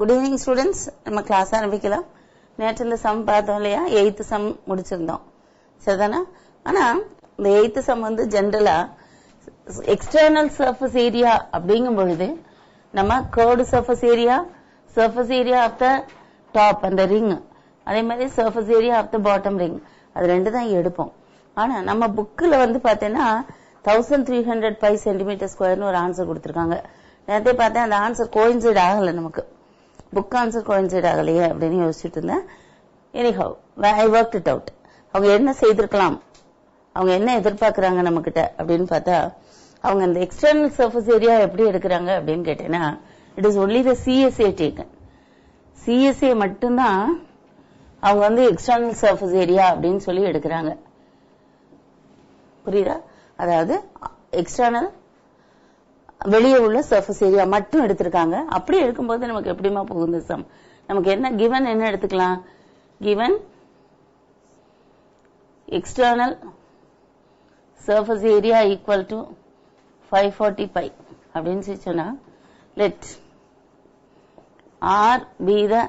Good evening students. நம்ம class ஆரம்பிக்கலாம். நேற்று இந்த சம் பார்த்தோம் இல்லையா, 8th சம் முடிச்சிருந்தோம், சரிதானா? ஆனா இந்த 8th சம் வந்து ஜென்ரலா எக்ஸ்டர்னல் சர்ஃபேஸ் ஏரியா அப்படிங்கும் பொழுது நம்ம curved surface area of the top அந்த ரிங், அதே மாதிரி surface area of the bottom ring, அது ரெண்டு தான் எடுப்போம். ஆனா நம்ம புக்ல வந்து பாத்தீங்கன்னா 1300 பை சென்டிமீட்டர் ஸ்கொயர்னு ஒரு ஆன்சர் கொடுத்திருக்காங்க. நேரத்தை பார்த்தேன், அந்த ஆன்சர் கோயின்சைட் ஆகல, நமக்கு புக் ஆன்சர் கோயின்சைட் ஆகலையே அப்படின்னு யோசிச்சுட்டு இருந்தேன். Anyhow I work it out. அவங்க என்ன செய்திருக்கலாம், அவங்க என்ன எதிர்பார்க்கறாங்க நம்ம கிட்ட அப்படின்னு பார்த்தா, அவங்க இந்த எக்ஸ்டர்னல் சர்ஃபேஸ் ஏரியா எப்படி எடுக்கிறாங்க அப்படின்னு கேட்டேன்னா, it is only the CSA taken. CSA மட்டும்தான் அவங்க வந்து எக்ஸ்டர்னல் சர்ஃபேஸ் ஏரியா அப்படின்னு சொல்லி எடுக்கிறாங்க. புரியுதா? அதாவது எக்ஸ்டர்னல் வெளியே உள்ள சர்ஃபேஸ் ஏரியா மட்டும் எடுத்திருக்காங்க. அப்படி எடுக்கும்போது நமக்கு எப்படிமா போகுது சம்? நமக்கு என்ன கிவன், என்ன எடுத்துக்கலாம்? Given external surface area equal to 540 pi அப்படின்னு சொன்னா, let R be the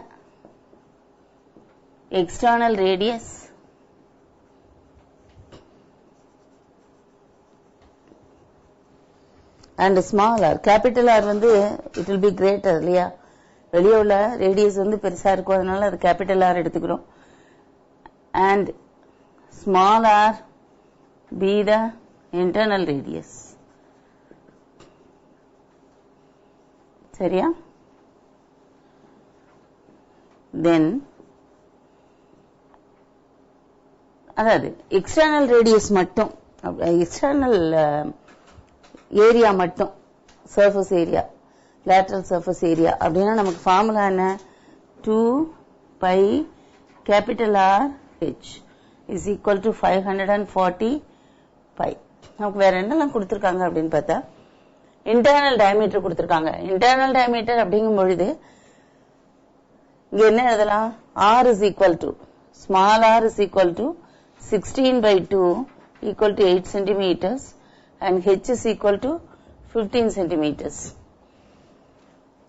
external radius and small r. capital R வந்து it will be greater இல்லையா? வெளியே உள்ள ரேடியஸ் வந்து பெருசா இருக்கும், அதனால அது கேபிட்டல் R எடுத்துக்கிறோம். and small r be the internal radius. சரியா? then அதாவது எக்ஸ்டர்னல் ரேடியஸ் மட்டும், எக்ஸ்டர்னல் ஏரியா மட்டும், surface area, lateral surface area அப்படின்னா நமக்கு ஃபார்முலா என்ன? 2 pi capital R H is equal to 540 pi. நமக்கு வேற என்னெல்லாம் கொடுத்திருக்காங்க அப்படின்னு பார்த்தா, இன்டர்னல் டயமீட்டர் கொடுத்திருக்காங்க. இன்டர்னல் டயமீட்டர் அப்படிங்கும் பொழுது இங்க என்ன எழுதலாம்? R is equal to, small r is equal to 16 by 2 equal to 8 centimeters and H is equal to 15 centimeters.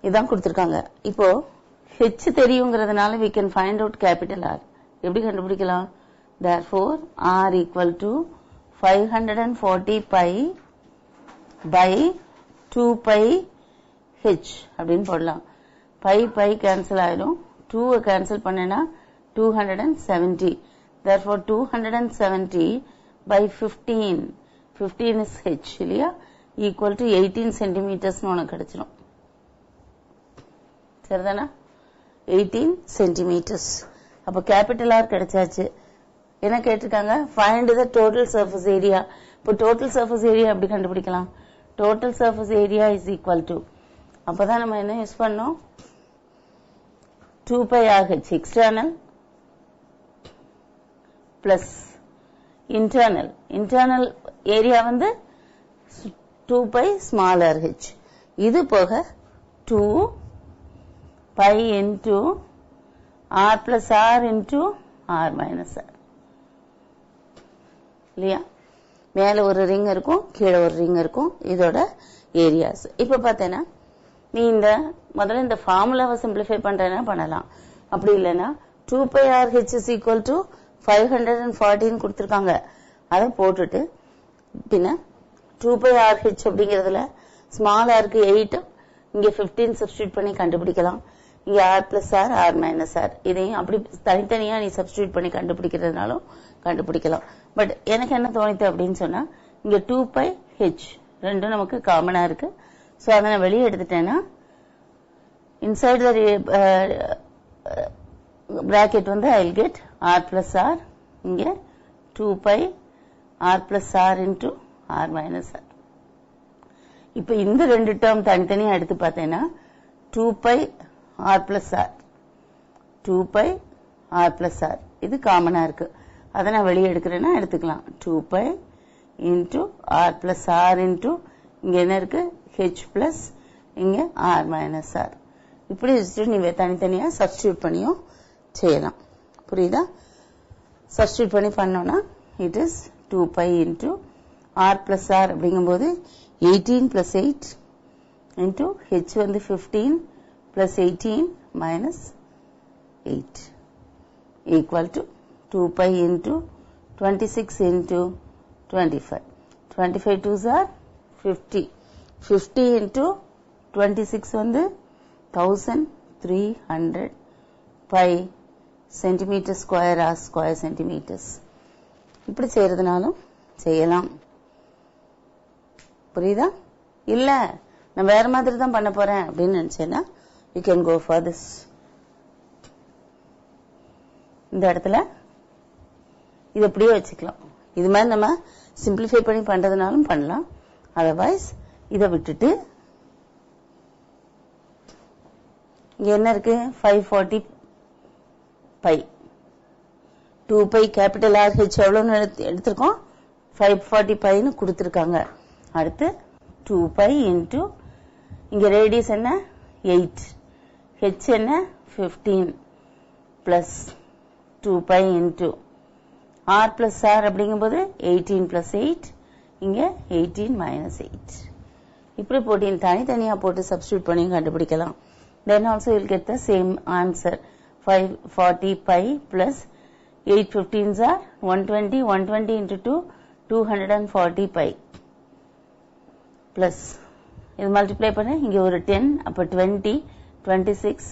இதான் கொடுத்திருக்காங்க. இப்போ H தெரியுங்கிறதுனால we can find out capital R. எப்படி கண்டுபிடிக்கலாம்? therefore R equal to 540 pi by 2 pi H அப்படின்னு போடலாம். By cancel ஆயிடும், 2 cancel பண்ணனா 270. therefore 270 by 15 is H இல்லையா, equal to 18 centimeters உனக்கு கிடைச்சிரும். சரிதானா? 18 centimeters. அப்ப கேபிட்டல் R கிடைச்சாச்சு. என்ன கேட்டிருக்காங்க? find the total surface area. இப்போ டோட்டல் சர்ஃபேஸ் ஏரியா எப்படி கண்டுபிடிக்கலாம்? Total surface area is equal to, அப்பதான் நம்ம என்ன யூஸ் பண்ணோம்? 2 pi RH external plus internal area வந்து 2 pi small RH. இது போக 2 pi into R plus R into R minus R இல்லையா? மேல ஒரு ரிங் இருக்கும், கீழே ஒரு ரிங் இருக்கும், இதோட ஏரியாஸ். இப்ப பார்த்தேன்னா நீ இந்த முதல்ல இந்த ஃபார்முலாவை சிம்பிளிஃபை பண்றேன்னா பண்ணலாம். அப்படி இல்லைன்னா 2 pi RH is equal to 514 கொடுத்திருக்காங்க, அதை போட்டுட்டு பின்ன 2 pi RH அப்படிங்கிறதுல ஸ்மால் ஆருக்கு 8, இங்க 15 சப்ஸ்டியூட் பண்ணி கண்டுபிடிக்கலாம். இங்க R plus R, R minus R, இதையும் அப்படி தனித்தனியா நீ சப்ஸ்டியூட் பண்ணி கண்டுபிடிக்கிறதுனாலும் கண்டுபிடிக்கலாம். பட் எனக்கு என்ன தோணித்து அப்படின்னு சொன்னா, இங்க 2 pi H ரெண்டும் நமக்கு காமனா இருக்கு. சோ அதை நான் வெளியே எடுத்துட்டேன்னா inside the bracket வந்து I'll get R plus R, இங்க 2 pi R plus R into R minus R. இப்ப இந்த ரெண்டு டேர்ம் தனித்தனியா எடுத்து பார்த்தேன்னா 2 pi R plus R, 2 pi R plus R இது காமனா இருக்கு. அதை நான் வெளியே எடுக்கிறேன்னா எடுத்துக்கலாம். 2 pi into R plus R into இங்க என்ன இருக்கு? H plus இங்க R minus R. இப்படி நீ தனித்தனியா சப்ஸ்டியூட் பண்ணியும் செய்யலாம். புரியுதா? சப்ஸ்டியூட் பண்ணி பண்ணோம்னா it is 2 pi into R plus R அப்படிங்கும்போது 18 plus 8 into H வந்து 15 plus 18 minus 8 equal to 2 pi into 26 into 25. 25 twos are 50. 50 into 26 வந்து 1300 pi centimeter square or square centimeters. இப்படி செய்யறதுனாலும் செய்யலாம். புரியுதா? இல்ல நான் வேற மாதிரி தான் பண்ண போறேன் அப்படின்னு நினைச்சேன்னா you can go for this. இந்த இடத்துல இது அப்படியே வச்சுக்கலாம். இது மாதிரி நம்ம சிம்பிளிஃபை பண்ணி பண்றதுனாலும் பண்ணலாம். அதர்வைஸ் இதை விட்டுட்டு இங்க என்ன இருக்கு 540 pi 2 pi capital R H எவ்வளவுன்னு எடுத்திருக்கோம் 540 பைன்னு கொடுத்திருக்காங்க. அடுத்து 2 பை இன்டு இங்க ரேடியஸ் என்ன 8 ஹெச் என்ன 15 plus 2 pi into R plus R அப்படிங்கும்போது 18 பிளஸ் 8 இங்க 18 மைனஸ் 8 இப்படி போட்டு தனித்தனியா போட்டு சப்ஸ்டியூட் பண்ணி கண்டுபிடிக்கலாம். Then also you'll get the same answer. 540 pi plus 8 15s are 120. 120 into 2, 240 pi. Plus, இது multiply பண்ண இங்க ஒரு 10, அப்ப 20, 26,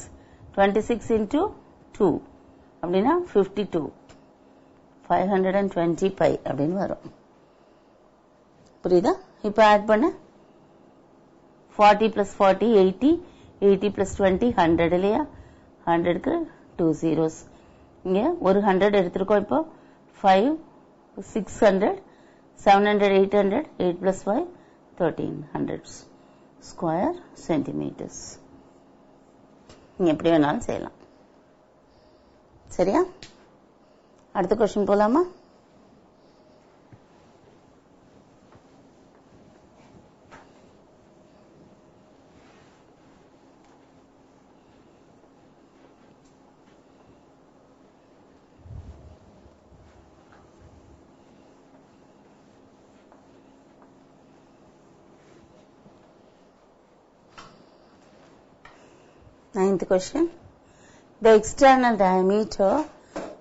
26 into 2. அப்படின்னா 52. 520 pi அப்படின்னு வரும். புரியுதா? இப்ப add பண்ண 40 plus 40, 80. 80 plus 20 100 இல்லையா 100 க்கு 2 zeros இங்க ஒரு 100 எடுத்துக்கோ. இப்போ 5 600 700 800 8 plus 5 1300 square centimeters. நீ எப்படி வேணாலும் செய்யலாம். சரியா? அடுத்த क्वेश्चन போலாமா? Ninth question. The external diameter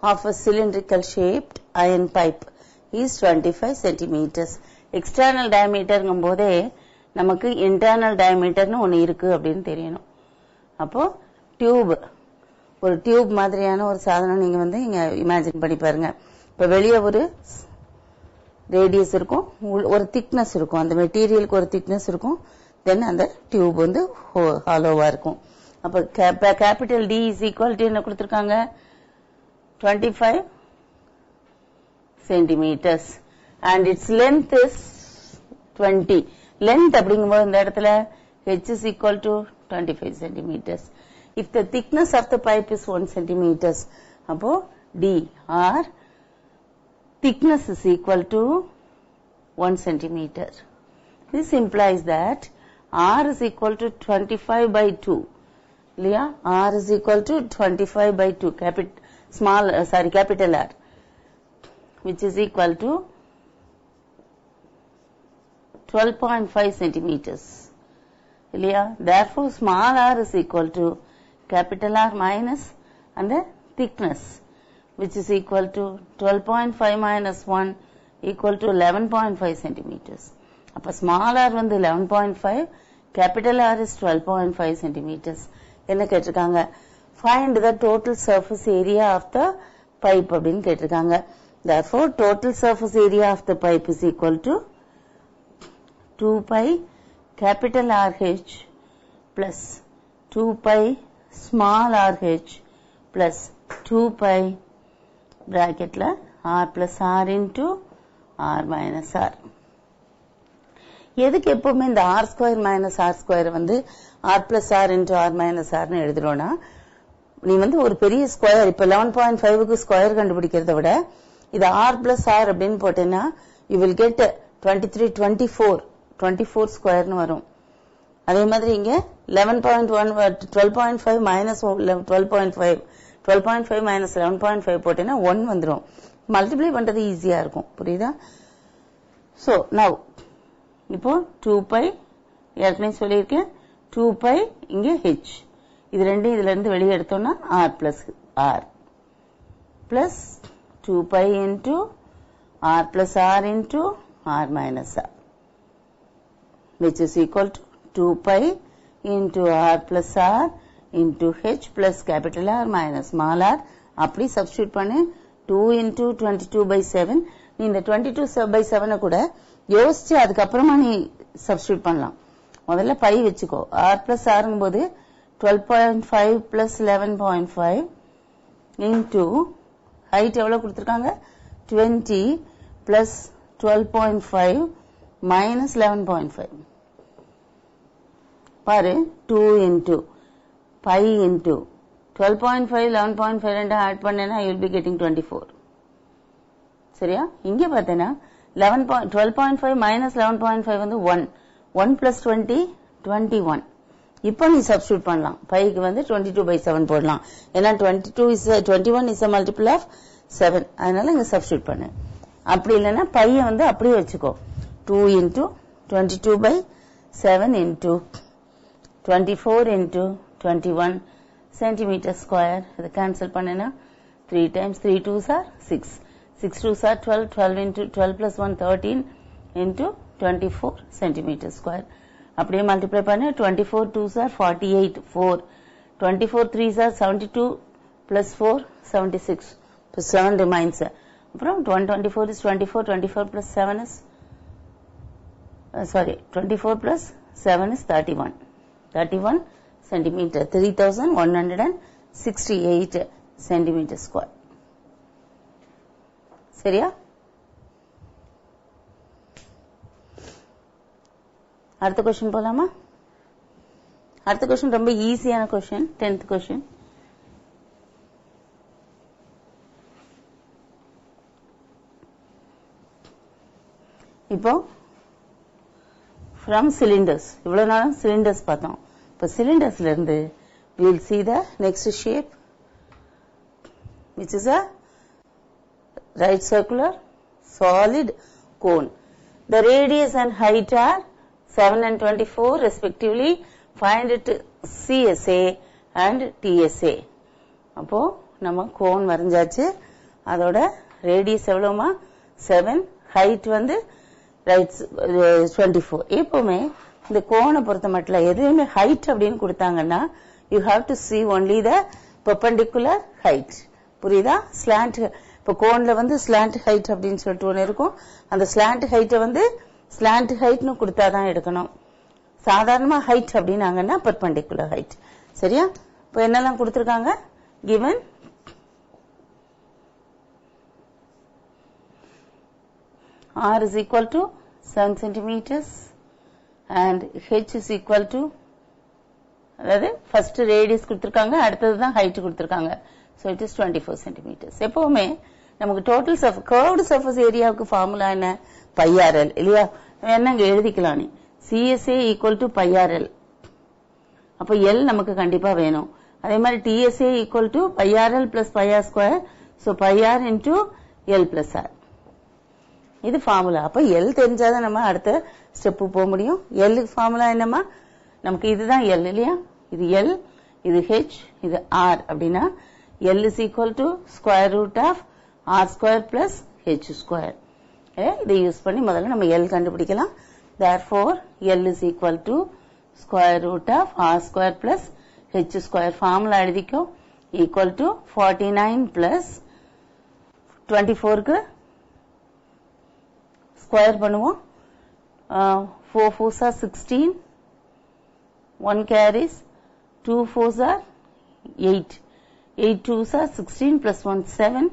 of a cylindrical shaped iron pipe is 25 centimeters. External diameter போதே நமக்கு internal diameter ஒன்னு இருக்கு அப்படின்னு தெரியணும். அப்போ டியூப் ஒரு டியூப் மாதிரியான ஒரு சாதனம் நீங்க வந்து இங்க இமேஜின் பண்ணி பாருங்க. இப்ப வெளியே ஒரு ரேடியஸ் இருக்கும், ஒரு திக்னஸ் இருக்கும், அந்த மெட்டீரியலுக்கு ஒரு திக்னஸ் இருக்கும், தென் அந்த டியூப் வந்து ஹாலோவா இருக்கும். அப்ப capital D is equal to என்ன கொடுத்திருக்காங்க 25 centimetres and its length is 20. Length அப்படிங்கும்போது இந்த இடத்துல h is equal to 25 centimeters. If the thickness of the pipe is 1 centimeters, அப்போ d or thickness is equal to 1 centimeter. This implies that r is equal to 25 by 2. இல்லையா r is equal to 25 by 2 capital R which is equal to 12.5 centimeters இல்லையா. Therefore small r is equal to capital R minus and the thickness which is equal to 12.5 minus 1 equal to 11.5 centimeters. அப்ப small r வந்து 11.5, capital R is 12.5 centimeters. என்ன கேட்டிருக்காங்க find the total surface area of the pipe அப்படின்னு கேட்டிருக்காங்க. Therefore total surface area of the pipe is equal to 2 pi capital RH plus 2 pi small RH plus 2 pi bracketல R plus R into R minus R. எதுக்கு எப்பவுமே இந்த R square minus R square வந்து R plus R into R minus R னு எழுதுறோம்னா நீ வந்து ஒரு பெரிய square இப்ப 11.5 க்கு ஸ்கொயர் கண்டுபிடிக்கிறத விட இது R plus R அப்படின்னு போட்டேன்னா you will get 24 ஸ்கொயர்னு வரும். அதே மாதிரி இங்க 12.5 minus 12.5 minus 11.5 போட்டேன்னா 1 வந்துரும். மல்டிப்ளை பண்றது ஈஸியா இருக்கும். புரியுதா? So now இப்போ 2 pi ஏற்கனவே சொல்லியிருக்கேன் 2 pi இங்க h இது ரெண்டும் இதுல இருந்து வெளியே எடுத்தோம்னா r plus r plus 2 pi into r plus r into r minus r, which is equal to 2 pi into r plus r into h plus capital R minus small r. அப்படி substitute பண்ணு. 2 into 22 by 7. நீ இந்த 22 by 7 கூட யோசிச்சு அதுக்கப்புறமா நீ substitute பண்ணலாம். முதல்ல பை வச்சுக்கோ. r plus r போது 12.5 plus 11.5 into height எவ்வளவு கொடுத்திருக்காங்க 20 plus 12.5 minus 11.5. பாரு 2 into pi into 12.5 11.5 ரெண்டு add பண்ணேனா you will be getting 24. சரியா? இங்க பார்த்தேனா 12.5 minus 11.5 வந்து 1. 1 plus 20 21. இப்போ நீ சப்ஸ்டிட்யூட் பண்ணலாம். பைக்கு வந்து 22 by 7 போடலாம். ஏன்னா 21 is a multiple of 7. அதனால இங்க சப்ஸ்டிட்யூட் பண்ணு. அப்படி இல்லனா பைய வந்து அப்படியே வச்சுக்கோ. 2 into 22 by 7 into 24 into 21 centimeter square. இத cancel பண்ணேனா 3 times 3 2s are 6. 6 2s are 12. 12 into 12 plus 1 13 into 24 centimeter square. அப்படியே மல்டிப்ளை பண்ணு. 24 2s are 48. 4 24 3s are 72 plus 4 76. So 7 remains. அப்புறம் 124 is 24. 24 plus 7 is 24 plus 7 is 31. 31 centimeter. 3168 centimeter square. சரியா? அடுத்த question போலாமா? அடுத்த question ரொம்ப ஈஸியான क्वेश्चन. 10th question. இப்போ from cylinders. இவ்வளவு நேரம் cylinders பார்த்தோம். இப்போ cylindersல இருந்து we will see the next shape, which is a right circular solid cone. The radius and height are 7 and 24 respectively. Find it CSA and TSA. அப்போ நம்ம cone வரைஞ்சாச்சு. அதோட radius எவ்வளவுமா 7, height வந்து right 24. எப்பவுமே இந்த கோனை பொறுத்த மட்டும் எதுவுமே ஹைட் அப்படின்னு கொடுத்தாங்கன்னா you have to see only the perpendicular height. புரியுதா? slant. இப்போ கோன்ல வந்து slant height அப்படின்னு சொல்லிட்டு ஒன்று இருக்கும். அந்த slant height வந்து slant heightனு கொடுத்தாதான் எடுக்கணும். சாதாரணமா height அப்படின்னாங்கன்னா perpendicular height. சரியா? இப்போ என்னெல்லாம் கொடுத்திருக்காங்க? given r is equal to 7 centimeters and h is equal to, அதாவது ஃபர்ஸ்ட் ரேடியஸ் கொடுத்திருக்காங்க, அடுத்ததுதான் ஹைட் கொடுத்திருக்காங்க. so it is 24 centimeters. எப்பவுமே நமக்கு டோட்டல் கர்வ்டு சர்ஃபேஸ் ஏரியாவுக்கு ஃபார்முலா என்ன? pi rl இல்லையா? என்னங்க எழுதிக்கலாம். நீ CSA equal to pi rl. அப்ப L நமக்கு கண்டிப்பா வேணும். அதே மாதிரி TSA equal to pi rl plus pi r square. so pi r into L plus r. இது ஃபார்முலா. அப்ப L தெரிஞ்சாதான் நம்ம அடுத்த ஸ்டெப் போக முடியும். L ஃபார்முலா என்னமா? நமக்கு இதுதான் L இல்லையா? இது L, இது H, இது R அப்படின்னா L is equal to square root of R square plus H square. இதை யூஸ் பண்ணி முதல்ல நம்ம L கண்டுபிடிக்கலாம். therefore L is equal to square root of R square plus H square. Formula எழுதிக்கோ. equal to 49 plus 24க்கு square பண்ணுவோம். 4 4s are 16. 1 carries. 2 4s are 8. 8 2s are 16 plus 1 7.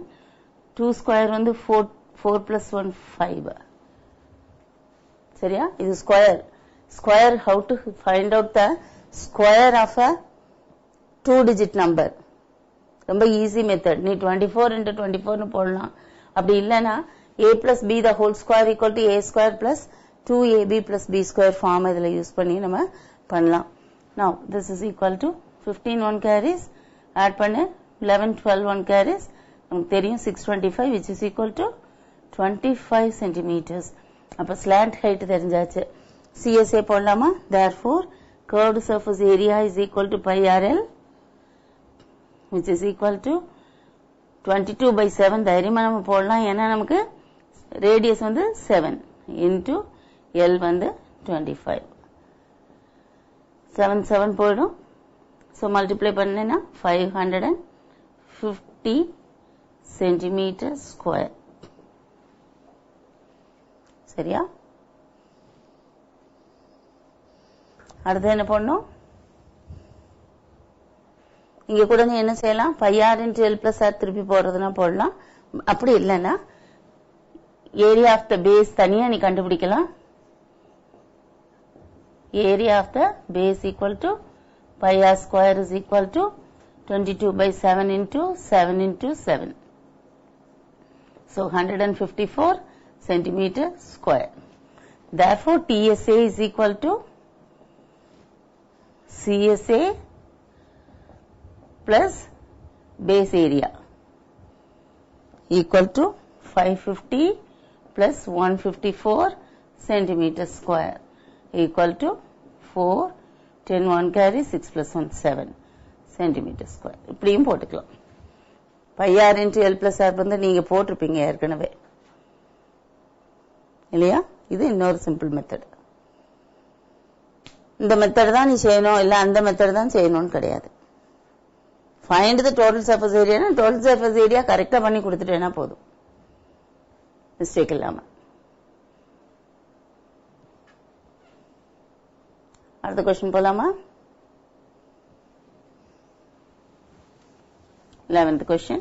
2 square வந்து 4 plus 1 5. சரியா? இது square. Square, how to find out the square of a 2-digit number? ரொம்ப easy method. நீ 24 into 24 போடலாம். அப்படி இல்லனா a plus b the whole square equal to a square plus 2ab plus b square form இதுல use பண்ணி நம்ம பண்ணலாம். now this is equal to 15 1 carries, add பண்ணு 11 12 1 carries, நமக்கு தெரியும் 625 which is equal to 25 centimeters. அப்ப slant height தெரிஞ்சாச்சு. CSA போடலாமா? therefore curved surface area is equal to pi rl which is equal to 22/7 தைரியமா நம்ம போடலாம். ஏன்னா நமக்கு ரேடியஸ் வந்து 7 into L வந்து 25. 7 போயிடும். ஸோ மல்டிப்ளை பண்ணேன்னா 550 சென்டிமீட்டர் ஸ்கொயர். சரியா? அடுத்து என்ன பண்ணணும்? இங்க கூட நீ என்ன செய்யலாம்? πr into L plus r திருப்பி போடுறதுனா போடலாம். அப்படி இல்லைன்னா ஏரியா ஆஃப் த பேஸ் தனியா நீ கண்டுபிடிக்கலாம். Area of the base equal to πr square is equal to 22/7 into 7 into 7. So 154 centimeter square. Therefore TSA is equal to CSA plus base area equal to 550 plus 154 centimeter square equal to 4, 10, 1 carry 6 plus 1, 7 centimeter square. இப்படியும் போட்டுக்கலாம். πr into L plus r வந்து நீங்க போட்டிருப்பீங்க ஏற்கனவே இல்லையா? இது இன்னொரு simple method. இந்த மெத்தட் தான் நீ செய்யணும், இல்ல அந்த மெத்தட் தான் செய்யணும்னு கிடையாது. ஃபைண்ட் தி total surface area, total surface area கரெக்டா பண்ணி கொடுத்துட்டேன்னா போதும், மிஸ்டேக் இல்லாம. அடுத்த क्वेश्चन போலாமா? 11th question.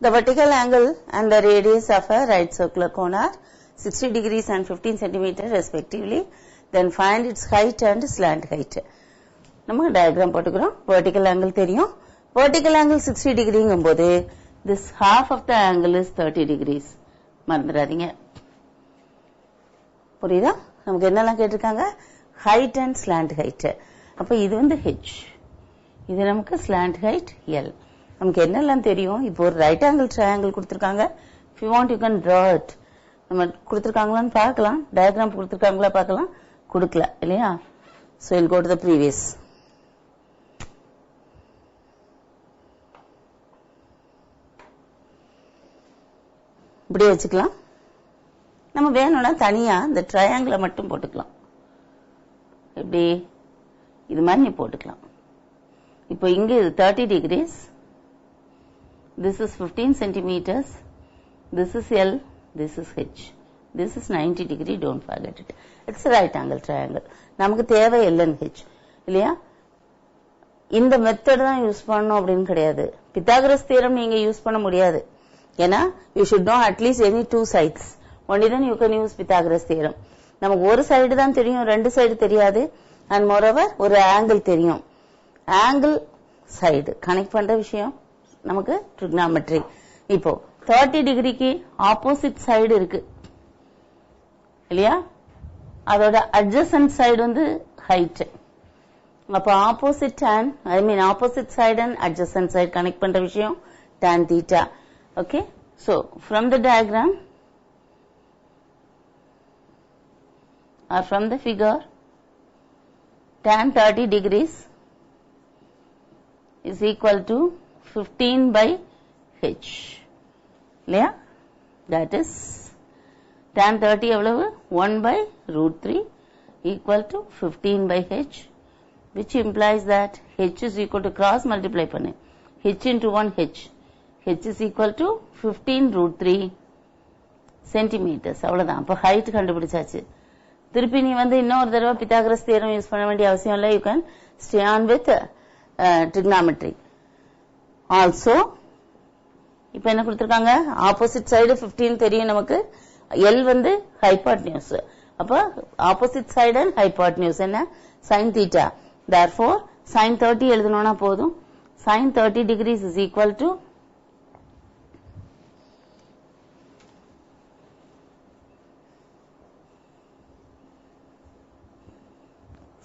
The vertical angle and the radius of a right circular cone are 60 degrees and 15 centimeters respectively. Then find its height and slant height. நம்ம diagram போட்டுக்கிறோம். Vertical angle தெரியும். Vertical angle 60 degreeங்கும்போது this half of the angle is 30 degrees. மறந்துடாதீங்க. புரியுதா? நமக்கு என்னெல்லாம் கேட்டிருக்காங்க? Height and slant height. அப்ப இது வந்து h. இது நமக்கு slant height L. நமக்கு என்னெல்லாம் தெரியும்? இப்போ ஒரு ரைட் ஆங்கிள் ட்ரையாங்கிள் கொடுத்திருக்காங்க. if you want you can draw it. நம்ம கொடுத்திருக்காங்களான்னு பார்க்கலாம். டயக்ராம் கொடுத்திருக்காங்களா பார்க்கலாம். கொடுக்கல இல்லையா? so we'll go to the previous. இப்படி வச்சுக்கலாம். நம்ம வேணும்னா தனியா இந்த ட்ரையாங்கிளை மட்டும் போட்டுக்கலாம். எப்படி இது மாதிரி நீ போட்டுக்கலாம். இப்போ இங்க இது 30 degrees. This is 15 centimeters. This is L. This is H. This is 90 degree. Don't forget it. It's a right angle triangle. நமக்கு தேவை L and H. இல்லையா? இந்த மெத்தட் தான் யூஸ் பண்ணணும் அப்படின்னு கிடையாது. பித்தாகரஸ் தியரம் நீங்க யூஸ் பண்ண முடியாது. ஏன்னா you should know at least any two sides. Only then you can use Pythagoras theorem. நமக்கு ஒரு சைடு தான் தெரியும், ரெண்டு சைடு தெரியாது. And moreover ஒரு ஆங்கிள் தெரியும். ஆங்கிள் சைடு கனெக்ட் பண்ற விஷயம் நமக்கு trigonometry. இப்போ 30 டிகிரிக்கு ஆப்போசிட் சைடு இருக்கு இல்லையா? அதோட adjacent சைடு வந்து height. அப்போ opposite tan opposite side and adjacent side connect பண்ற விஷயம் tan theta. Okay, so from the diagram or from the figure, tan 30 degrees is equal to 15 by h. இல்லையா? That is tan 30 எவ்வளவு? 1 by root 3 equal to 15 by h, which implies that h is equal to cross multiply பண்ணு. h into 1 h. h is equal to 15 root 3 centimeters. அவ்வளவுதான். அப்ப height கண்டுபிடிச்சாச்சு. திருப்பி நீ வந்து இன்னொரு தடவை பித்தாகரஸ் தியரம் யூஸ் பண்ண வேண்டிய அவசியம் இல்லை. You can stay on with trigonometry. Also இப்ப என்ன கொடுத்திருக்காங்க? ஆப்போசிட் சைடு 15 தெரியும் நமக்கு. L வந்து ஹைபாட்னியூஸ். அப்ப ஆப்போசிட் சைடு அண்ட் ஹைபாட்னியூஸ் என்ன? sin theta. Therefore sin 30 எழுதணும்னா போதும். sin 30 degrees is equal to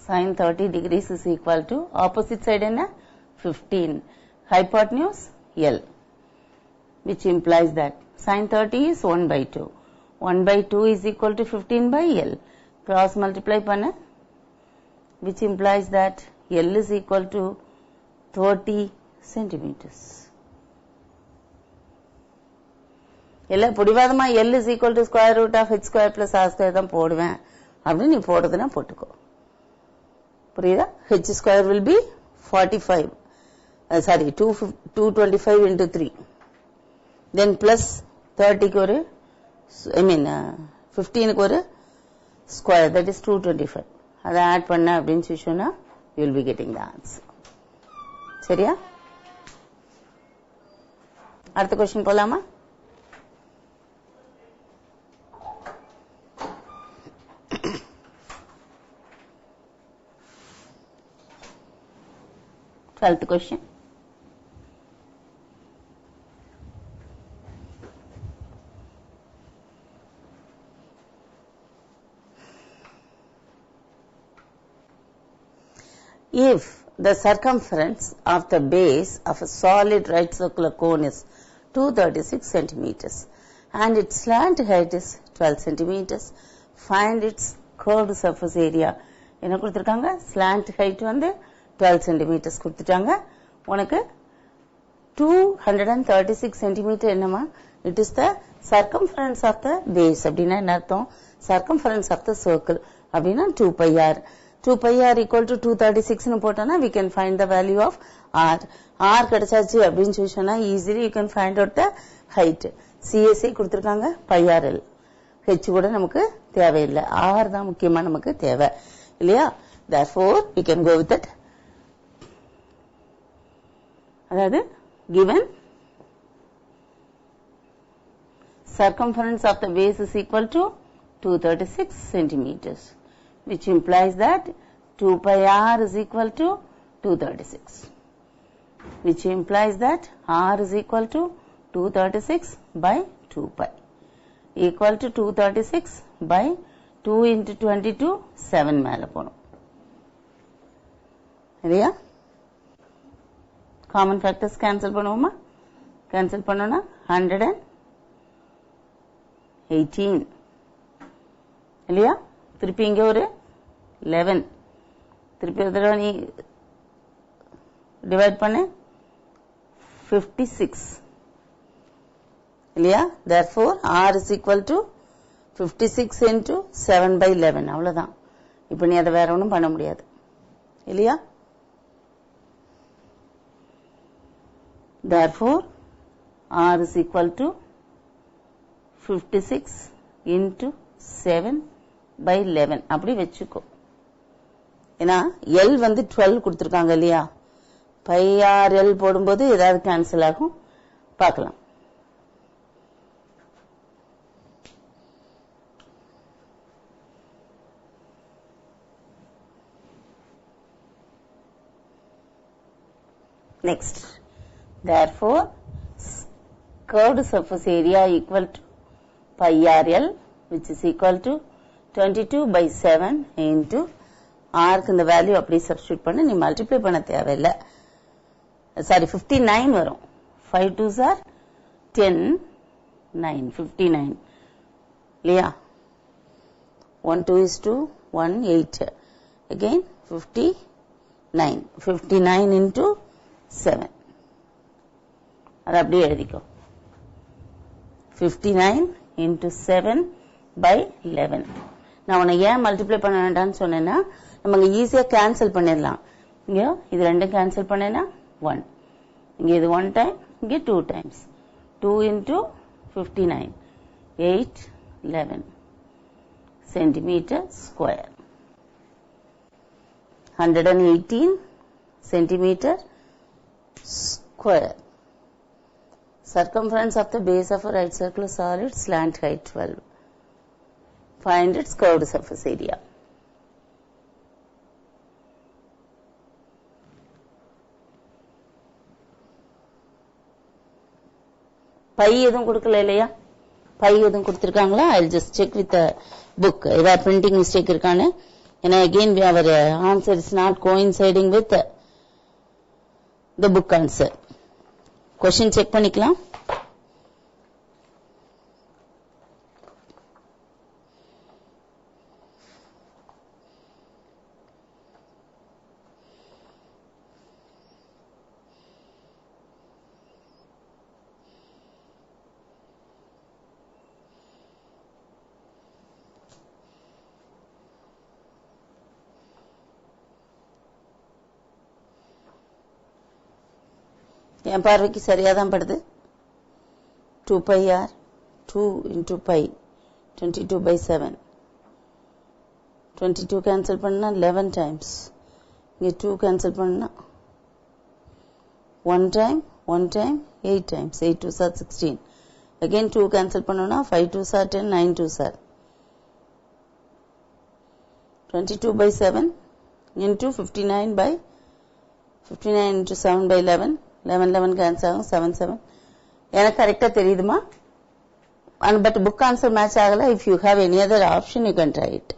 Sin 30 degrees is equal to opposite side enna 15. Hypotenuse L, which implies that sin 30 is 1 by 2. 1 by 2 is equal to 15 by L. Cross multiply panna, which implies that L is equal to 30 centimeters. எல்லா புடிவாதமா L is equal to square root of h square plus r square தான் போடுவேன் அப்படி நீ போடுறதுனா போட்டுக்கோ. புரியுதா? h square will be 45. 225 into 3. Then plus 30 க்கு ஒரு 15 க்கு ஒரு square, that is 225. அதை ஆட் பண்ண அப்படின்னு சொல்லிச்சோன்னா you will be getting the answer. சரியா? அடுத்த क्वेश्चन போலாமா? Twelfth question. If the circumference of the base of a solid right circular cone is 236 centimeters and its slant height is 12 centimeters, find its curved surface area. என்ன கொடுத்திருக்காங்க? slant height வந்து 12 centimeters கொடுத்துட்டாங்க. உனக்கு 236 centimeter என்னமா? It is the circumference of the base. அப்படின்னா என்ன அர்த்தம்? circumference of the circle அப்படின்னா 2 pi r. 2 pi r equal to 236 னு போட்டோம்னா we can find the value of r. r கிடைச்சாச்சு அப்படின்னு சொல்லி சொன்னா easily you can find out the height. CSA கொடுத்திருக்காங்க pi r l. h கூட நமக்கு தேவையில்லை. r தான் முக்கியமா நமக்கு தேவை. இல்லையா? Therefore we can go with it. அதாவது given circumference of the base is equal to 236 centimeters, which implies that 2 pi r is equal to 236, which implies that r is equal to 236 by 2 pi, equal to 236 by 2 into 22, 7 மேல போனோம். இல்லையா? common factors cancel பண்ணுவோமா? cancel பண்ணோம்னா 118 இல்லையா? திருப்பி இங்க ஒரு 11, திருப்பி ஒரு தடவை நீ டிவைட் பண்ணு 56 இல்லையா? therefore r is equal to 56 into 7 by 11. அவ்வளவுதான். இப்ப நீ அதை வேற ஒன்றும் பண்ண முடியாது. இல்லையா? therefore r is equal to 56 into 7 by 11 அப்படி வெச்சுக்கோ. ஏன்னா L வந்து 12 கொடுத்திருக்காங்க இல்லையா? pi r L போடும்போது ஏதாவது கேன்சல் ஆகும். பார்க்கலாம். Next. Therefore, curved surface area equal to pi r L, which is equal to 22 by 7 into r க்கு இந்த வேல்யூ அப்படி சப்ஸ்டிட்யூட் பண்ணி நீ மல்டிப்ளை பண்ண தேவையில்லை. சாரி 59 வரும். 5 2s are 10, 9, 59 இல்லையா? 1 2 is 2, 1 8 again 59. 59 into 7 அது அப்படியே எழுதிக்கோ. 59 into 7 by 11. நான் உன்னை ஏன் மல்டிப்ளை பண்ண வேண்டாம்னு சொன்னேன்னா நமக்கு ஈஸியா கேன்சல் பண்ணிடலாம். இங்க இது ரெண்டும் கேன்சல் பண்ணேன்னா 1, இங்க இது 1 டைம், இங்க 2 times. 2 into 59, 8, 11 centimeter square. 118 centimeter square. Circumference of the base of a right circular solid, slant height 12. Find its curved surface area. Pi எதுவும் கொடுக்கல இல்லையா? பை எதுவும் கொடுத்திருக்காங்களா? I'll just check with the book. ஏதாவது printing mistake இருக்கான்னு And again our answer is not coinciding with the book answer. Question check பண்ணிக்கலாம். என் பார்வைக்கு சரியாதான் படுது. 2 pi r 2 into pi 22/7. 22 cancel பண்ணா 11 times. இங்க 2 cancel பண்ணா 1 time 8 times. 8 2s are 16. Again 2 cancel பண்ணோம்னா 5 2s are 10, 9 2s are 22/7 into 59 into 7/11. 11 cancel ஆகும் 7 7. எனக்கு கரெக்டா தெரியுதுமா? but book answer match ஆகல. If you have any other option you can try it.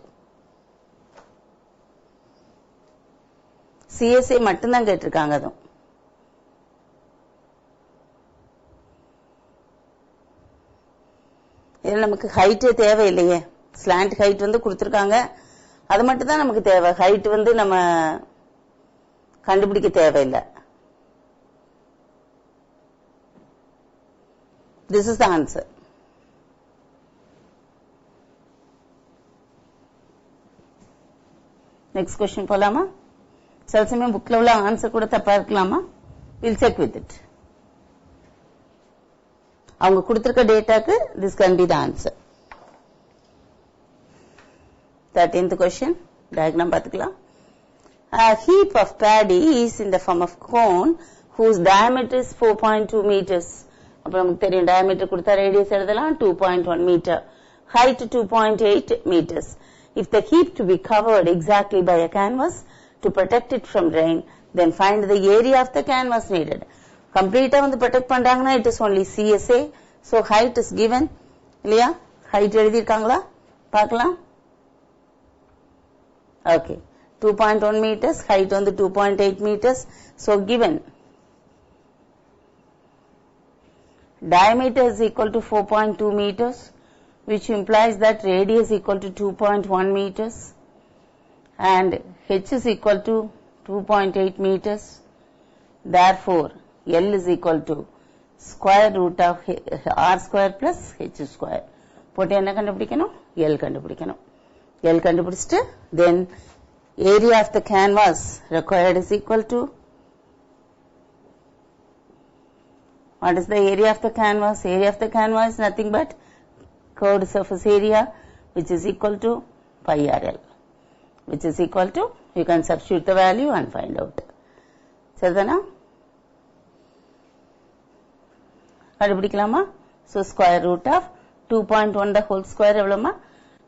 CSA மட்டும்தான் கேட்டிருக்காங்க. அதுவும் இதுல நமக்கு ஹைட் தேவையில்லையே. ஸ்லாண்ட் ஹைட் வந்து கொடுத்திருக்காங்க. அது மட்டும் தான் நமக்கு தேவை. ஹைட் வந்து நம்ம கண்டுபிடிக்க தேவையில்லை. This is the answer. Next question போலாமா? சில சமயம் புக்ல உள்ள ஆன்சர் கூட தப்பா இருக்கலாமா? We'll check with it. அவங்க கொடுத்திருக்க டேட்டாக்கு this can be the answer. 13th question. Diagram பார்த்துக்கலாம். A heap of paddy is in the form of cone whose diameter is 4.2 meters. அப்ப நமக்கு தெரியும் diameter கொடுத்தா radius எழுதலாம் 2.1 meter, height 2.8 meters. If the heap to be covered exactly by a canvas to protect it from rain, then find the area of the canvas needed. Complete வந்து protect பண்றாங்கன்னா it is only CSA. So height is given. இல்லையா? height எழுதிருக்காங்களா? பார்க்கலாம். Okay. 2.1 meters, height வந்து 2.8 meters. So given diameter is equal to 4.2 meters, which implies that radius equal to 2.1 meters and h is equal to 2.8 meters. Therefore, L is equal to square root of r square plus h square. போட்டு என்ன கண்டுபிடிக்கணும்? L கண்டுபிடிக்கணும். L கண்டுபிடிச்சிட்டு then area of the canvas required is equal to, what is the area of the canvas? Area of the canvas is nothing but curved surface area, which is equal to pi RL, which is equal to, you can substitute the value and find out. சரிதானா? கண்டுபிடிக்கலாமா? So square root of 2.1 the whole square எவ்வளவுமா?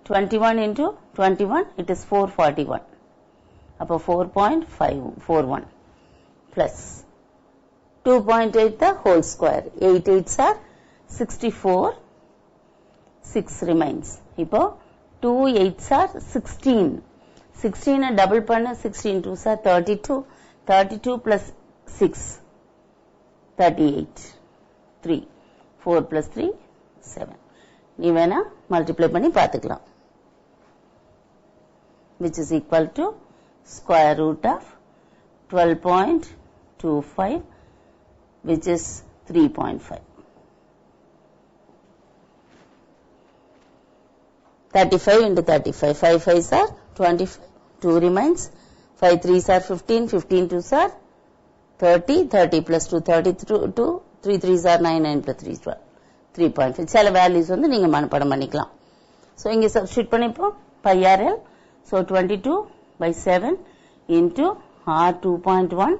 21 into 21, it is 441. அப்போ 4.541 plus 2.8 the whole square. 8 8s are 64. 6 remains. இப்போ 2 8s are 16. 16 double பண்ண 16 2s are 32. 32 plus 6 38. 3. 4 plus 3 7. நீ வேணா multiply பண்ணி பார்த்துக்கலாம். Which is equal to square root of 12.25, which is 3.5. 35 into 35. 5 5s are 25. 2 remains. 5 3s are 15. 15 2s are 30. 30 plus 2 32. 3 3s are 9. 9 plus 3 12. 3.5. சில values வந்து நீங்க மனப்பாடம் பண்ணிக்கலாம். ஸோ இங்கே சப்ஸ்டியூட் பண்ணிப்போம். pi RL. So 22/7 into R 2.1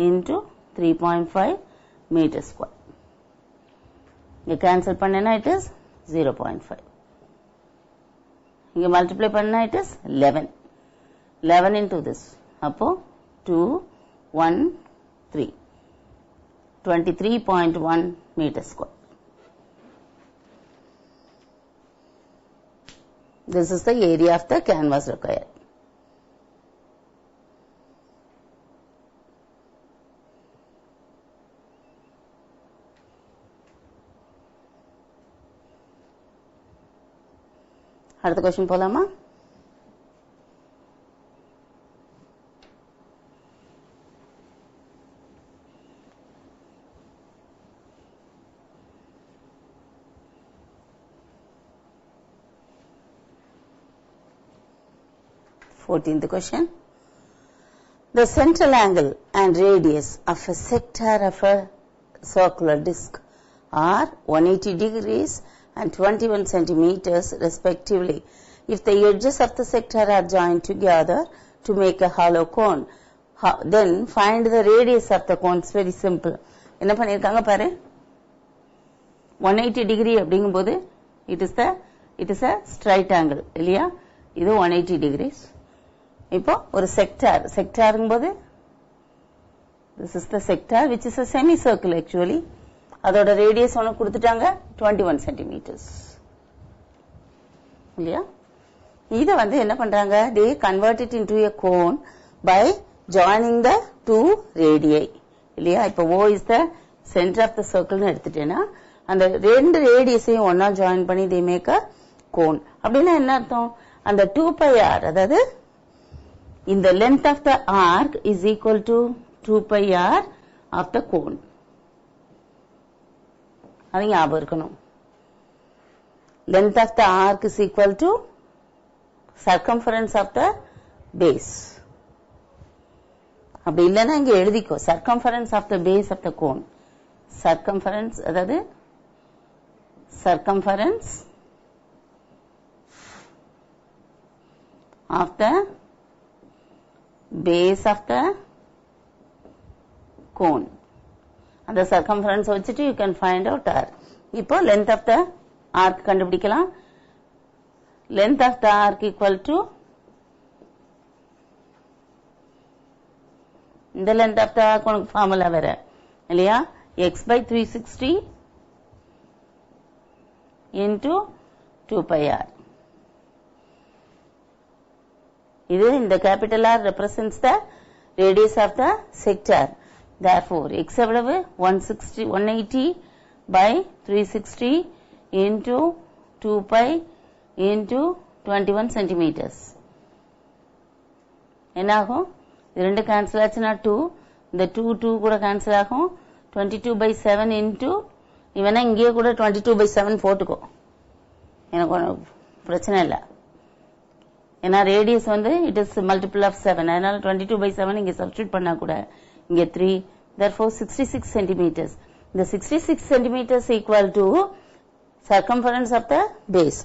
into 3.5 meter square. You cancel பண்ணனா it is 0.5. இங்க multiply பண்ணனா it is 11. 11 into this. அப்போ 2 1 3. 23.1 meter square. This is the area of the canvas required. அடுத்த क्वेश्चन போலாமா? Fourteenth question. The central angle and radius of a sector of a circular disc are 180 degrees and 21 centimeters respectively. If the edges of the sector are joined together to make a hollow cone, then find the radius of the cone. It's very simple. என்ன பண்ணிருக்காங்க பாரு, 180 degree அப்படிங்கும்போது it is a straight angle இல்லையா? இது 180 degrees. இப்போ ஒரு செக்டாருங்கும்போது this is the sector which is a semicircle actually. அதோட radius ஒன்று கொடுத்துட்டாங்க 21 centimeters இல்லையா? இதை என்ன பண்றாங்க, they convert it into a cone by joining the two radii இல்லையா? இப்போ O is the center of the circle னு எடுத்துட்டேன்னா அந்த ரெண்டு ரேடியஸையும் ஒன்னா ஜாயின் பண்ணி they make a cone. அப்படின்னா என்ன அர்த்தம், அந்த 2πr அதாவது இந்த length of the arc is equal to 2πr of the cone. அது ஞாபகம் இருக்கணும். Length of the arc is equal to circumference of the base. அப்படி இல்லைன்னா இங்க எழுதிக்கோ, circumference of the base of the cone. Circumference அதாவது circumference of the base of the cone. அந்த circumference வச்சுட்டு you can find out r. இப்போ length of the arc கண்டுபிடிக்கலாம். Length of the arc equal to இந்த length of the arc உனக்கு formula வேற இல்லையா? x by 360 into 2πr. இது இந்த capital R represents the radius of the sector. Therefore, x எவ்வளவு 180 by 360 into 2pi into 21 centimeters. என்ன ஆகும், இது ரெண்டு கேன்சல் ஆச்சுன்னா 2, இந்த 2 கூட கேன்சல் ஆகும். 22 by 7 into இவனா இங்கேயே கூட 22 by 7 போட்டுக்கோ, எனக்கு ஒன்றும் பிரச்சனை இல்லை. ஏன்னா radius it is multiple of 7, அதனால 22 by 7 இங்க சப்ஸ்டியூட் பண்ணா கூட இங்க 3, therefore 66 centimeters. The 66 centimeters equal to circumference of the base.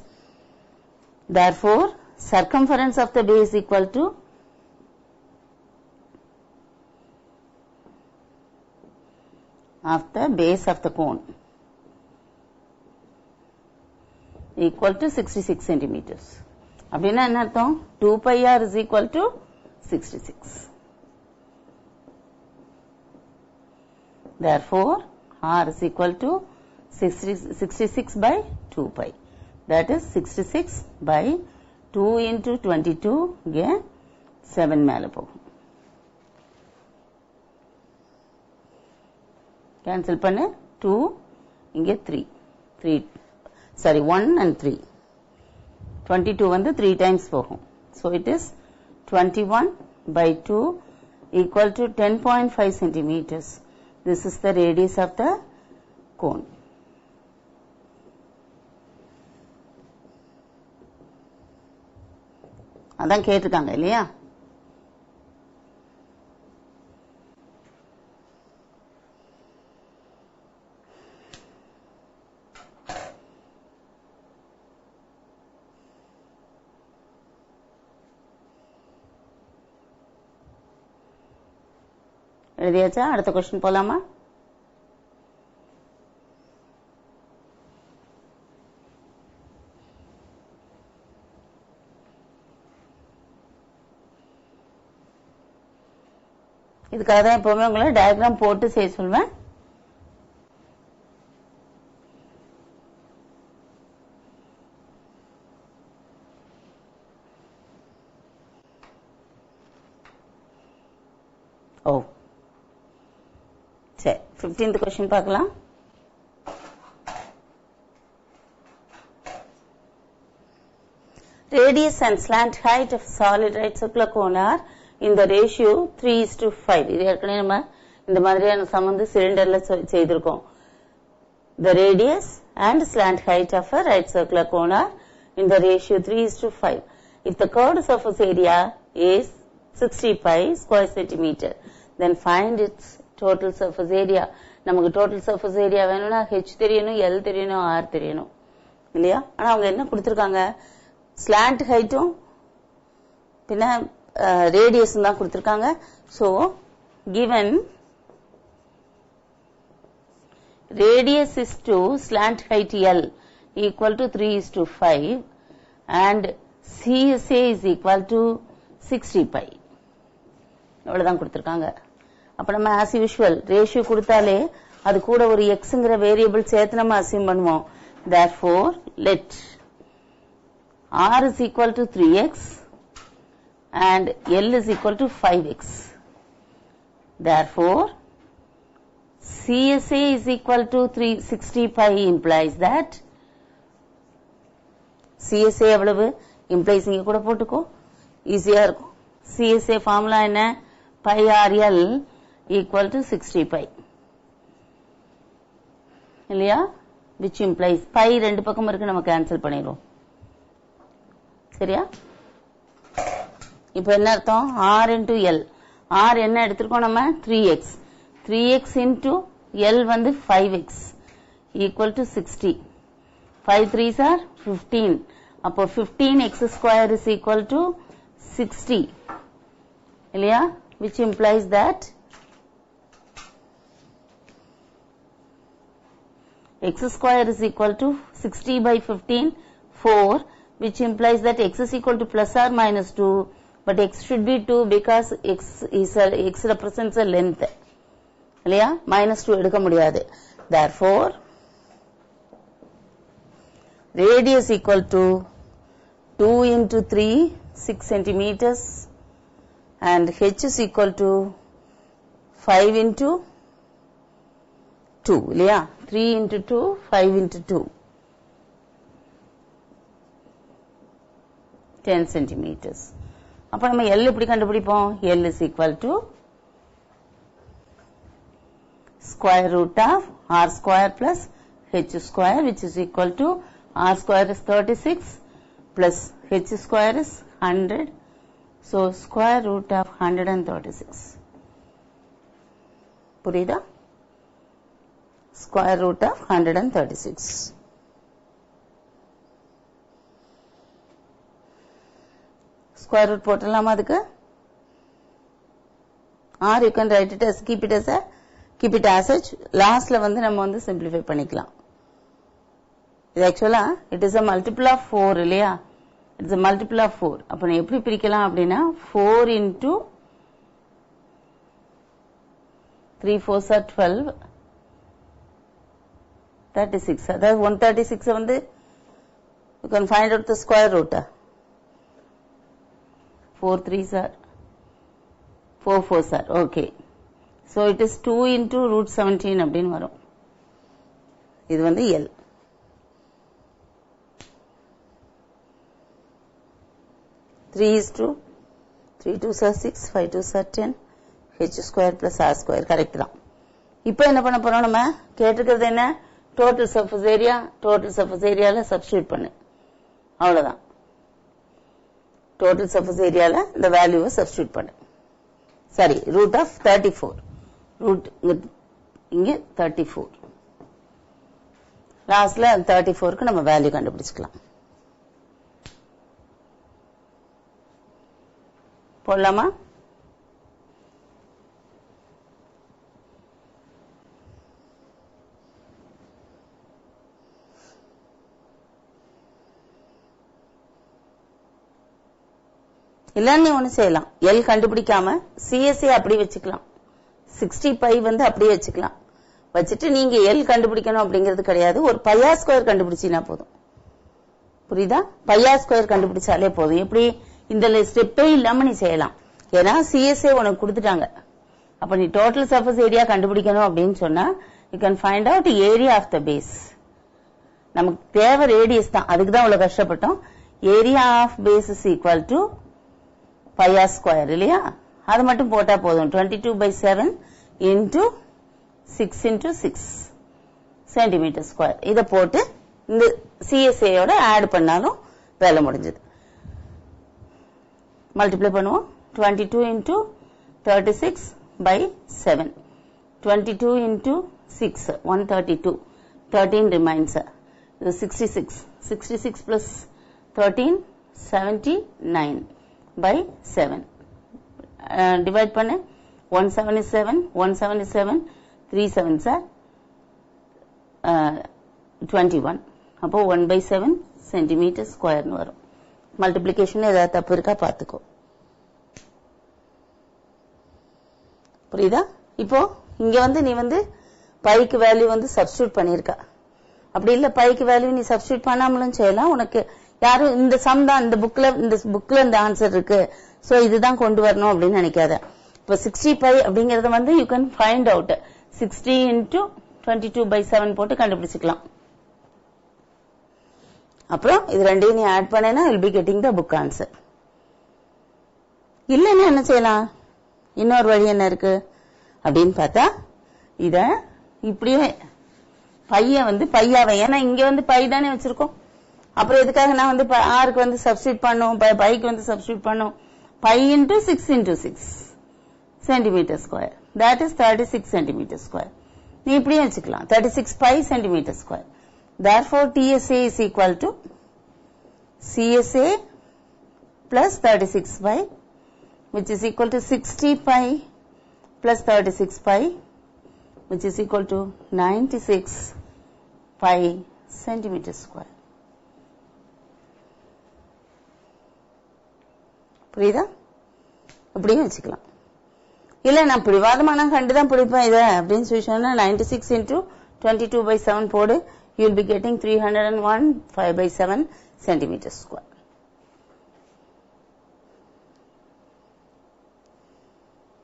Therefore circumference of the base equal to of the base of the cone equal to 66 centimeters. அப்படின்னா என்ன அர்த்தம், 2πr is equal to 66. Therefore r is equal to 66 by 2pi. That is 66 by 2 into 22 இங்கே 7 மேல போகும். Cancel பண்ணு, 2 இங்கே 1 and 3. 22 3 times போகும். So it is 21 by 2 equal to 10.5 centimeters. This is the radius of the cone. அதான் கேட்டிருக்காங்க இல்லையா? எழுதியாச்சா? அடுத்த क्वेश्चन போலாமா? இதுக்காக தான் எப்பவுமே உங்களை டயக்ராம் போட்டு செய்ய சொல்வேன். ஓ சரி, 15th क्वेश्चन பார்க்கலாம். radius and slant height of solid right circular cone are in the ratio 3:5. இது ஏற்கனவே நம்ம இந்த மாதிரியான சமந்து சிலிண்டர்ல செய்திருக்கோம். The radius and slant height of a right circular cone are in the ratio 3:5. If the curved surface area is 60 pi square centimeter, then find its total surface area. நமக்கு total surface area வேணும்னா h தெரியணும், l தெரியணும், r தெரியணும் இல்லையா? ஆனா அவங்க என்ன கொடுத்திருக்காங்க, ஸ்லாண்ட் ஹைட்டும் பின்ன ரேடியஸும் தான் கொடுத்திருக்காங்க. So given radius is to slant height L equal to 3:5 and CSA is equal to 60 pi. அவ்வளவுதான் கொடுத்திருக்காங்க. அப்ப நம்ம as usual ரேஷியோ கொடுத்தாலே அது கூட ஒரு xங்கிற வேரியபிள் சேர்த்து நம்ம அசியூம் பண்ணுவோம். Therefore let R is equal to 3x and L is equal to 5x. Therefore CSA is equal to 360 pi implies that CSA எவ்வளவு implies இங்க கூட போட்டுக்கோ, ஈஸியா இருக்கும். CSA ஃபார்முலா என்ன, pi RL equal to 60 pi இல்லையா, which implies pi ரெண்டு பக்கம் இருக்கு, நம்ம கேன்சல் பண்ணிடுவோம். சரியா? இப்போ என்ன அர்த்தம், R into L. R என்ன எடுத்திருக்கோம் நம்ம, 3x. 3x into L வந்து 5x equal to 60. 5 3s are 15. அப்போ 15x square is equal to 60 இல்லையா, which implies that x square is equal to 60 by 15 4, which implies that x is equal to plus or minus 2, but x should be 2 because x represents a length இல்லையா, -2 எடுக்க முடியாது. Therefore radius equal to 2 into 3 6 centimeters and h is equal to 5 into 2 இல்லையா, 3 into 2 5 into 2 10 centimeters. அப்ப நம்ம L எப்படி கண்டுபிடிப்போம், L is equal to square root of r square plus h square, which is equal to r square is 36 plus h square is 100. So square root of 136. புரியுதா? Square root of 136. Square root போட்டலாமா அதுக்கு? or you can write it as keep it as such. லாஸ்ட்ல வந்து நம்ம வந்து simplify பண்ணிக்கலாம். இது ஆக்சுவலா it is a multiple of 4 இல்லையா, it's a multiple of 4. அப்ப நான் எப்படி பிரிக்கலாம் அப்படின்னா 4 into 3 4s are 12 36. அதாவது 136 வந்து you can find out the square root. 4 3s are 4 4s are okay. So it is 2 into root 17 அப்படின்னு வரும். இது வந்து L. Three is 2, 3 2s are 6, 5 2s are 10, h square plus r square correct தான். இப்போ என்ன பண்ண போறோம், நம்ம கேட்டிருக்கிறது என்ன, total surface area, total surface ஏரியால சப்ஸ்டிட்யூட் பண்ணு, அவ்வளவுதான். டோட்டல் சர்ஃபேஸ் ஏரியால இந்த வேல்யூவை சப்ஸ்டிட்யூட் பண்ணு. சரி, ரூட் ஆஃப் 34, ரூட் இங்க 34, லாஸ்ட்ல 34க்கு நம்ம வேல்யூ கண்டுபிடிச்சுக்கலாம். போடலாமா? இல்ல நீ ஒண்ணு செய்யலாம், L கண்டுபிடிக்காம CSA அப்படி வச்சுக்கலாம், 60 பை வந்து அப்படியே வச்சுக்கலாம். வச்சுட்டு நீங்க L கண்டுபிடிக்கணும் அப்படிங்கிறது கிடையாது, ஒரு பையா ஸ்கொயர் கண்டுபிடிச்சினா போதும். புரியுதா? பையா ஸ்கொயர் கண்டுபிடிச்சாலே போதும். எப்படி, இந்த ஸ்டெப்பே இல்லாம நீ செய்யலாம். ஏன்னா CSA உனக்கு கொடுத்துட்டாங்க. அப்ப நீ டோட்டல் சர்ஃபேஸ் ஏரியா கண்டுபிடிக்கணும் அப்படின்னு சொன்னா you can find out area of the base. நமக்கு தேவை ரேடியஸ் தான், அதுக்கு தான் அவ்வளவு கஷ்டப்பட்டோம். Area of base is equal to pi R square இல்லையா? அது மட்டும் போட்டா போதும். 22/7 இன்டூ 6 இன்டூ 6 சென்டிமீட்டர் ஸ்கொயர். இதை போட்டு இந்த சிஎஸ்ஏயோட ஆட் பண்ணாலும் வேலை முடிஞ்சது. மல்டிப்ளை பண்ணுவோம். 22 into 36/7 22 into 6 132 13 remains. This is 66 plus 13 79/7 divide பண்ணு. 1 7 is 7 1 7 is 7 3 7s are 21. அப்போ 1/7 centimeter square னு வரும். மல்டிப்ளிகேஷன் ஏதாவது தப்பு இருக்கா பாத்துக்கோ. புரியுதா? இப்போ இங்க நீ பைக்கு வேல்யூ சப்ஸ்டிட்யூட் பண்ணிருக்க. அப்படி இல்ல பைக்கு வேல்யூ நீ சப்ஸ்டிட்யூட் பண்ணாமலும் செய்யலாம். உனக்கு யாரும் இந்த சம் தான் இந்த புக்ல இந்த ஆன்சர் இருக்கு, சோ இதுதான் கொண்டு வரணும் அப்படின்னு நினைக்காத. இப்போ 60 பை அப்படிங்கறத you can find out. 60 into 22/7 போட்டு கண்டுபிடிச்சுக்கலாம். அப்புறம் இது ரெண்டையும் நீ ஆட் பண்ணேன்னா will be getting the book answer. இல்லன்னா என்ன செய்யலாம்? இன்னொரு வழி என்ன இருக்கு அப்படின்னு பார்த்தா, இத இப்படியே பைய பையாவை, ஏன்னா இங்க பை தானே வச்சிருக்கோம். அப்புறம் எதுக்காக நான் ஆருக்கு சப்ஸ்டிட்யூட் பண்ணும், பைக்கு சப்ஸ்டிட்யூட் பண்ணும். Pi into 6 into 6 centimetre square, that is 36 centimetre square. நீ இப்படியே வச்சுக்கலாம், 36 pi centimetre square. therefore TSA is equal to CSA plus 36 pi, which is equal to 60 pi plus 36 pi, which is equal to 96 pi centimeter square. புரியுதா? இப்படியும் வச்சுக்கலாம். இல்ல நான் பிடிவாதமான கண்டுதான் பிடிப்பேன் இத அப்படின்னு சொல்லி சொன்னா 96 into 22/7 போடு. you will be getting 301 5/7 centimeters square.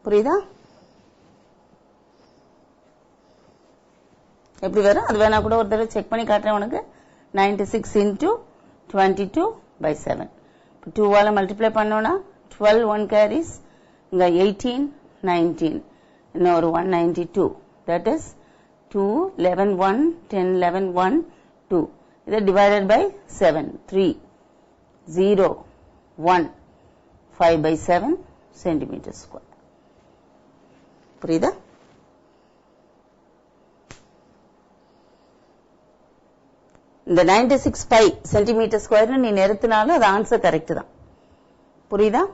புரியுதா? எப்படி வரும் அது வேணா கூட ஒரு தடவை செக் பண்ணி காட்டுறேன் உனக்கு. 96 into 22/7. 2 ஆல மல்டிப்ளை பண்ணோம்னா 12 1 carries, இங்க 18 19, இன்னொரு 192. that is 2 11 1 10 11 1 2. இதை divided by 7 3 0 1 5/7 centimeter square. புரியுதா? இந்த 96 பை சென்டிமீட்டர் ஸ்கொயர் நீ நிறுத்தினாலும் அது ஆன்சர் கரெக்ட் தான். புரியுதா?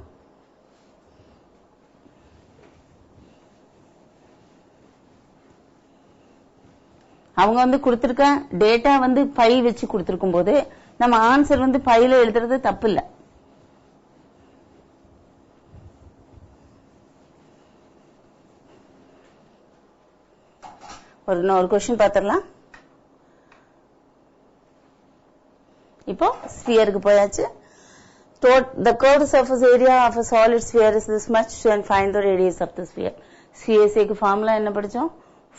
அவங்க கொடுத்திருக்க டேட்டா பை வச்சு கொடுத்திருக்கும் போது நம்ம ஆன்சர் பையில எழுதுறது தப்பு இல்ல. ஒரு क्वेश्चन பாத்திரலாம். இப்போ ஸ்பியருக்கு போயாச்சு. The curved surface area of a solid sphere is this much and find the radius of the sphere. CSA க்கு ஃபார்முலா என்ன படிச்சோம்?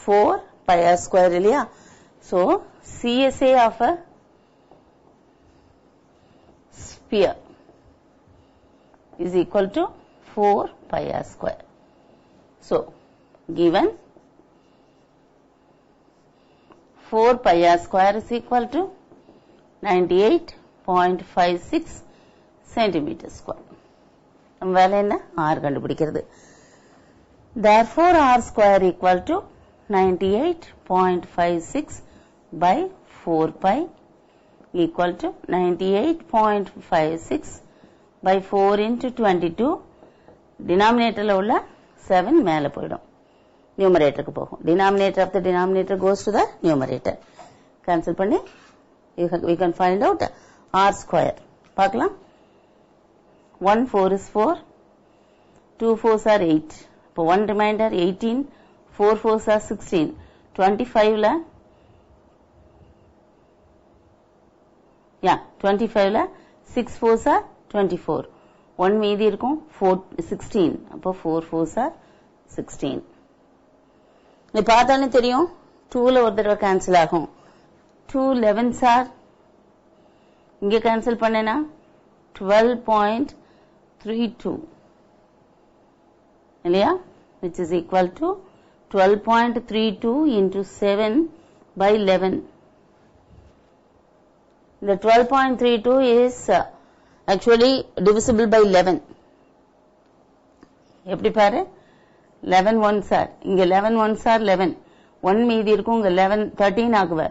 4 pi r square இல்லையா? So CSA of a sphere is equal to 4 pi r square. So given 4 pi r square is equal to 98.56 centimeter square. நம்ம வேலை என்ன? r கண்டுபிடிக்கிறது. Therefore r square equal to 98.56 by 4 pi equal to 98.56 by 4 into 22. denominatorல உள்ள 7 மேல போய்டும், numeratorக்கு போகும். denominator of the denominator goes to the numerator. cancel பண்ணி we can find out r square. பார்க்கலாம். 1 4 is 4, 2 4s are 8. இப்போ 1 remainder 18, 4 4s are 16. 25ல 25ல 6 4s are 24. 1 மீதி இருக்கும் 16. அப்போ 4 4s are 16. நீ பார்த்தாலே தெரியும் 2ல ஒரு தடவை கேன்சல் ஆகும். 2 11s are இங்க கேன்சல் பண்ணேனா 12.32 இல்லையா, which is equal to 12.32 into 7 by 11. The 12.32 is actually divisible by 11. எப்படி பாரு, 11 ones are, இங்க 11 ones are 11, 1 மீதி இருக்கும், இங்க 11 13 ஆகுவ,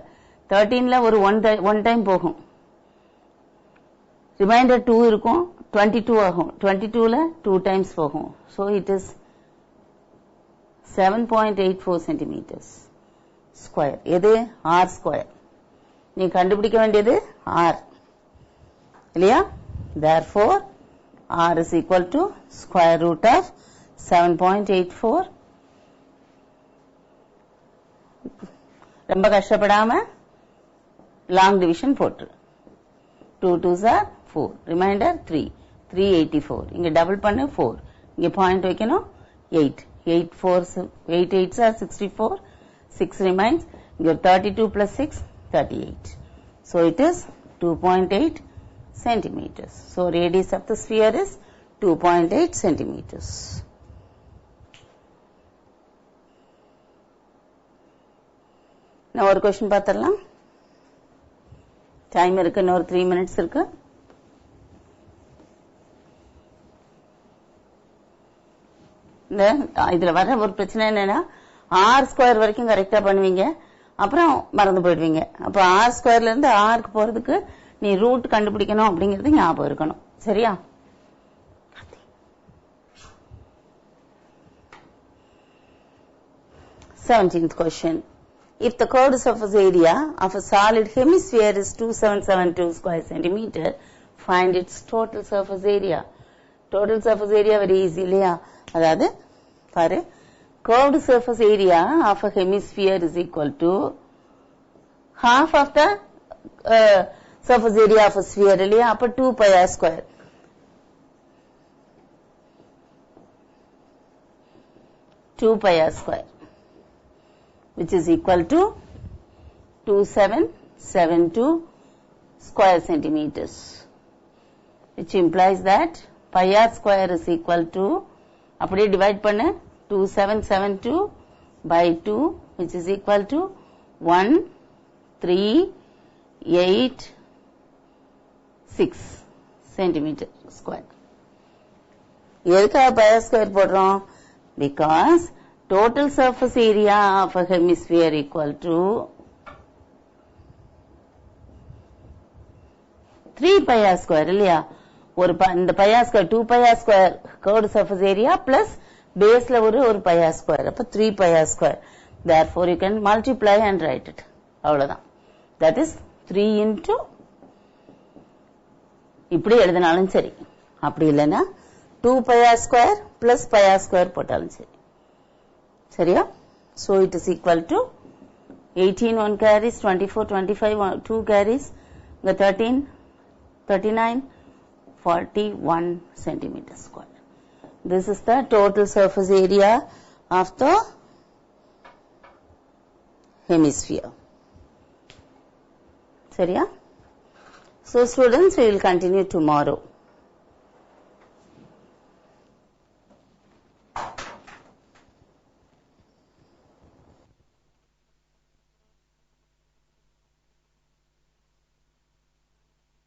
13ல ஒரு 1 டைம் போகும், ரிமைண்டர் 2 இருக்கும், 22 ஆகும், 22ல 2 டைம்ஸ் போகும். So it is 7.84 centimeters square. எது r square. நீ கண்டுபிடிக்க வேண்டியது r இல்லையா. Therefore r is equal to square root of 7.84. ரொம்ப கஷ்டப்படாம லாங் டிவிஷன் போட்டு 2 2s are 4, ரிமைண்டர் 3, 384. இங்க டபுள் பண்ணு 4, இங்க பாயிண்ட் வைக்கணும் 8, 8 4s 8 8s are 64, 6 remains, இங்க 32 plus 6 38. So it is 2.8 centimeters. So radius of the sphere is 2.8 centimeters. Now ஒரு question பார்த்தரலாம். Time இருக்கு, இன்னொரு 3 minutes இருக்கு. இதுல வர ஒரு பிரச்சனை என்னன்னா, ஆர் ஸ்கொயர் வரைக்கும் கரெக்டா பண்ணுவீங்க, அப்புறம் மறந்து போயிடுவீங்க. அப்ப ஆர் ஸ்கொயர்ல இருந்து ஆருக்கு போறதுக்கு நீ ரூட் கண்டுபிடிக்கணும் அப்படிங்கிறது ஞாபகம் இருக்கணும். சரியா? Seventeenth question. If the curved surface area of a solid hemisphere is 2772 square centimeter, find its total surface area. Total surface area very easy இல்லையா? அதாவது பாரு, curved surface area of a hemisphere is equal to half of the surface area of a sphere இல்லையா? அப்ப 2 pi r square. Which is equal to 2772 square centimeters, which implies that pi r square is equal to, அப்படியே divide பண்ணு, 2772 by 2, which is equal to 1386 centimeter square. எதுக்காக pi r square போடுறோம்? Because total surface area of a hemisphere equal to 3 pi r square இல்லையா? ஒரு இந்த pi r square 2 pi r square curved surface area plus baseல ஒரு pi r square, அப்ப 3 pi r square. Therefore you can multiply and write it. அவ்வளவுதான். That is 3 into, இப்படி எழுதினாலும் சரி, அப்படி இல்லைன்னா 2 pi r square plus pi r square போட்டாலும் சரி. சரியா? So it is equal to 18 1 carries, 24 25 2 carries, the 13 39 41 centimeter square. This is the total surface area of the hemisphere. சரியா? So students, we will continue tomorrow.